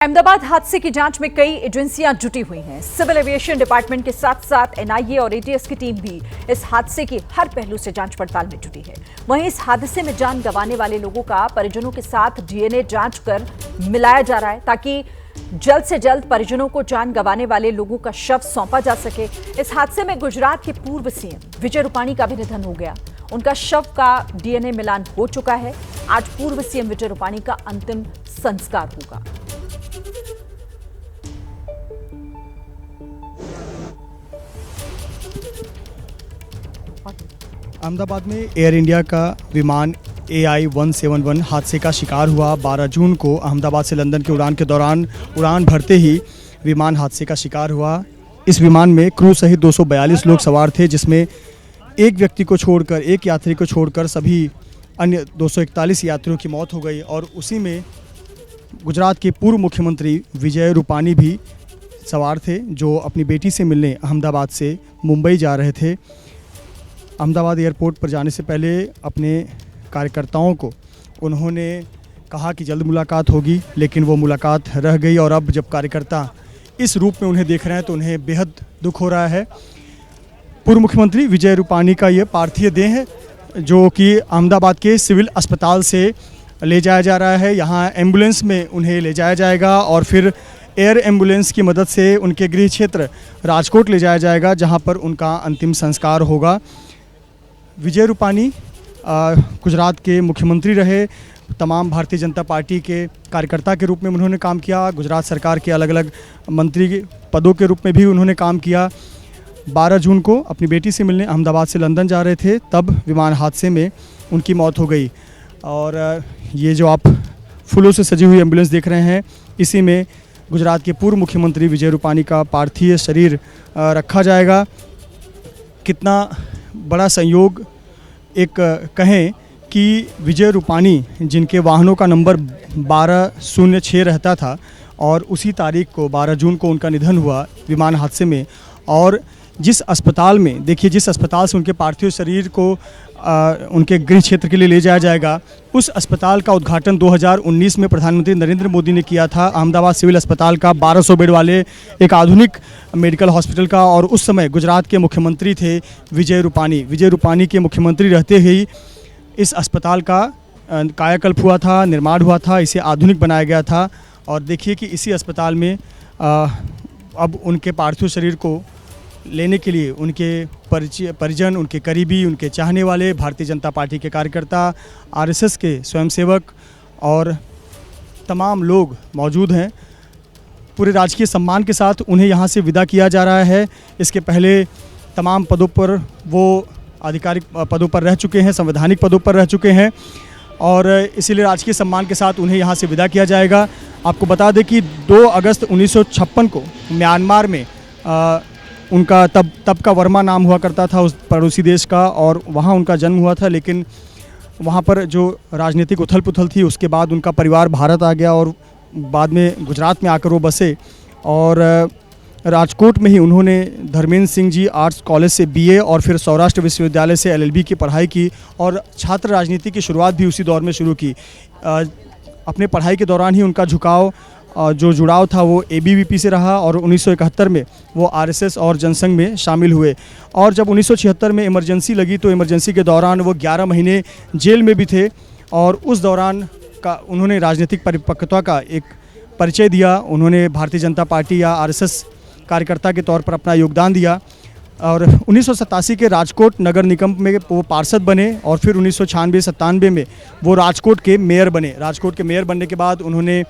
अहमदाबाद हादसे की जांच में कई एजेंसियां जुटी हुई हैं। सिविल एविएशन डिपार्टमेंट के साथ साथ एनआईए और एटीएस की टीम भी इस हादसे की हर पहलू से जांच पड़ताल में जुटी है। वहीं इस हादसे में जान गंवाने वाले लोगों का परिजनों के साथ डीएनए जांच कर मिलाया जा रहा है, ताकि जल्द से जल्द परिजनों को जान गंवाने वाले लोगों का शव सौंपा जा सके। इस हादसे में गुजरात के पूर्व सीएम विजय रूपाणी का भी निधन हो गया। उनका शव का डीएनए मिलान हो चुका है। आज पूर्व सीएम विजय रूपाणी का अंतिम संस्कार होगा। अहमदाबाद में एयर इंडिया का विमान AI-171 हादसे का शिकार हुआ। 12 जून को अहमदाबाद से लंदन की उड़ान के दौरान उड़ान भरते ही विमान हादसे का शिकार हुआ। इस विमान में क्रू सहित 242 लोग सवार थे, जिसमें एक व्यक्ति को छोड़कर, एक यात्री को छोड़कर सभी अन्य 241 यात्रियों की मौत हो गई। और उसी में गुजरात के पूर्व मुख्यमंत्री विजय रूपाणी भी सवार थे, जो अपनी बेटी से मिलने अहमदाबाद से मुंबई जा रहे थे। अहमदाबाद एयरपोर्ट पर जाने से पहले अपने कार्यकर्ताओं को उन्होंने कहा कि जल्द मुलाकात होगी, लेकिन वो मुलाकात रह गई। और अब जब कार्यकर्ता इस रूप में उन्हें देख रहे हैं तो उन्हें बेहद दुख हो रहा है। पूर्व मुख्यमंत्री विजय रूपाणी का ये पार्थिव देह है, जो कि अहमदाबाद के सिविल अस्पताल से ले जाया जा रहा है। यहाँ एम्बुलेंस में उन्हें ले जाया जाएगा और फिर एयर एम्बुलेंस की मदद से उनके गृह क्षेत्र राजकोट ले जाया जाएगा, जहाँ पर उनका अंतिम संस्कार होगा। विजय रूपाणी गुजरात के मुख्यमंत्री रहे। तमाम भारतीय जनता पार्टी के कार्यकर्ता के रूप में उन्होंने काम किया। गुजरात सरकार के अलग अलग मंत्री पदों के रूप में भी उन्होंने काम किया। 12 जून को अपनी बेटी से मिलने अहमदाबाद से लंदन जा रहे थे, तब विमान हादसे में उनकी मौत हो गई। और ये जो आप फूलों से सजी हुई एम्बुलेंस देख रहे हैं, इसी में गुजरात के पूर्व मुख्यमंत्री विजय रूपाणी का पार्थिव शरीर रखा जाएगा। कितना बड़ा संयोग एक कहें कि विजय रूपाणी, जिनके वाहनों का नंबर 1206 रहता था, और उसी तारीख को 12 जून को उनका निधन हुआ विमान हादसे में। और जिस अस्पताल में, देखिए, जिस अस्पताल से उनके पार्थिव शरीर को उनके गृह क्षेत्र के लिए ले जाया जाएगा, उस अस्पताल का उद्घाटन 2019 में प्रधानमंत्री नरेंद्र मोदी ने किया था। अहमदाबाद सिविल अस्पताल का 1200 बेड वाले एक आधुनिक मेडिकल हॉस्पिटल का। और उस समय गुजरात के मुख्यमंत्री थे विजय रूपाणी। विजय रूपाणी के मुख्यमंत्री रहते ही इस अस्पताल का कायाकल्प हुआ था, निर्माण हुआ था, इसे आधुनिक बनाया गया था। और देखिए कि इसी अस्पताल में अब उनके पार्थिव शरीर को लेने के लिए उनके परिजन, उनके करीबी, उनके चाहने वाले, भारतीय जनता पार्टी के कार्यकर्ता, RSS के स्वयंसेवक और तमाम लोग मौजूद हैं। पूरे राजकीय सम्मान के साथ उन्हें यहाँ से विदा किया जा रहा है। इसके पहले तमाम पदों पर वो आधिकारिक पदों पर रह चुके हैं, संवैधानिक पदों पर रह चुके हैं, और इसीलिए राजकीय सम्मान के साथ उन्हें यहाँ से विदा किया जाएगा। आपको बता दें कि 2 अगस्त 1956 को म्यांमार में उनका तब का वर्मा नाम हुआ करता था उस पड़ोसी देश का, और वहाँ उनका जन्म हुआ था। लेकिन वहाँ पर जो राजनीतिक उथल पुथल थी, उसके बाद उनका परिवार भारत आ गया और बाद में गुजरात में आकर वो बसे। और राजकोट में ही उन्होंने धर्मेंद्र सिंह जी आर्ट्स कॉलेज से BA और फिर सौराष्ट्र विश्वविद्यालय से LLB की पढ़ाई की, और छात्र राजनीति की शुरुआत भी उसी दौर में शुरू की। अपने पढ़ाई के दौरान ही उनका झुकाव, जो जुड़ाव था, वो ABVP से रहा, और 1971 में वो RSS और जनसंघ में शामिल हुए। और जब 1976 में इमरजेंसी लगी, तो इमरजेंसी के दौरान वो 11 महीने जेल में भी थे, और उस दौरान का उन्होंने राजनीतिक परिपक्वता का एक परिचय दिया। उन्होंने भारतीय जनता पार्टी या RSS कार्यकर्ता के तौर पर अपना योगदान दिया। और 1987 के राजकोट नगर निगम में वो पार्षद बने, और फिर 1996-97 में वो राजकोट के मेयर बने। राजकोट के मेयर बनने के बाद उन्होंने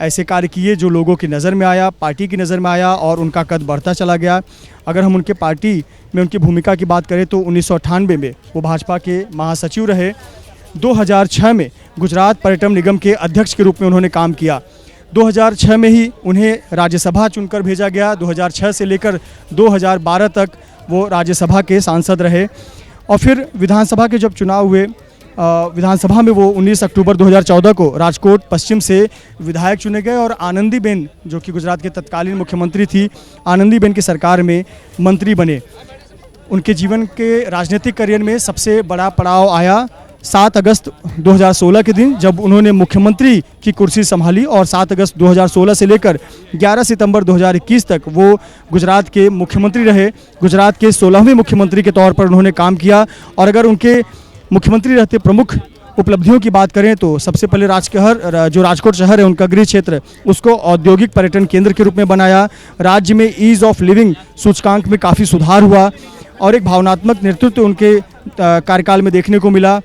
ऐसे कार्य किए जो लोगों की नज़र में आया, पार्टी की नज़र में आया, और उनका कद बढ़ता चला गया। अगर हम उनके पार्टी में उनकी भूमिका की बात करें तो 1998 में वो भाजपा के महासचिव रहे। 2006 में गुजरात पर्यटन निगम के अध्यक्ष के रूप में उन्होंने काम किया। 2006 में ही उन्हें राज्यसभा चुनकर भेजा गया। 2006 से लेकर 2012 तक वो राज्यसभा के सांसद रहे। और फिर विधानसभा के जब चुनाव हुए, विधानसभा में वो 19 अक्टूबर 2014 को राजकोट पश्चिम से विधायक चुने गए, और आनंदीबेन, जो कि गुजरात के तत्कालीन मुख्यमंत्री थी, आनंदीबेन की सरकार में मंत्री बने। उनके जीवन के राजनीतिक करियर में सबसे बड़ा पड़ाव आया 7 अगस्त 2016 के दिन जब उन्होंने मुख्यमंत्री की कुर्सी संभाली और 7 अगस्त 2016 से लेकर 11 सितंबर 2021 तक वो गुजरात के मुख्यमंत्री रहे। गुजरात के 16वें मुख्यमंत्री के तौर पर उन्होंने काम किया और अगर उनके मुख्यमंत्री रहते प्रमुख उपलब्धियों की बात करें तो सबसे पहले जो राजकोट शहर है उनका गृह क्षेत्र, उसको औद्योगिक पर्यटन केंद्र के रूप में बनाया। राज्य में ईज़ ऑफ लिविंग सूचकांक में काफ़ी सुधार हुआ और एक भावनात्मक नेतृत्व उनके कार्यकाल में देखने को मिला।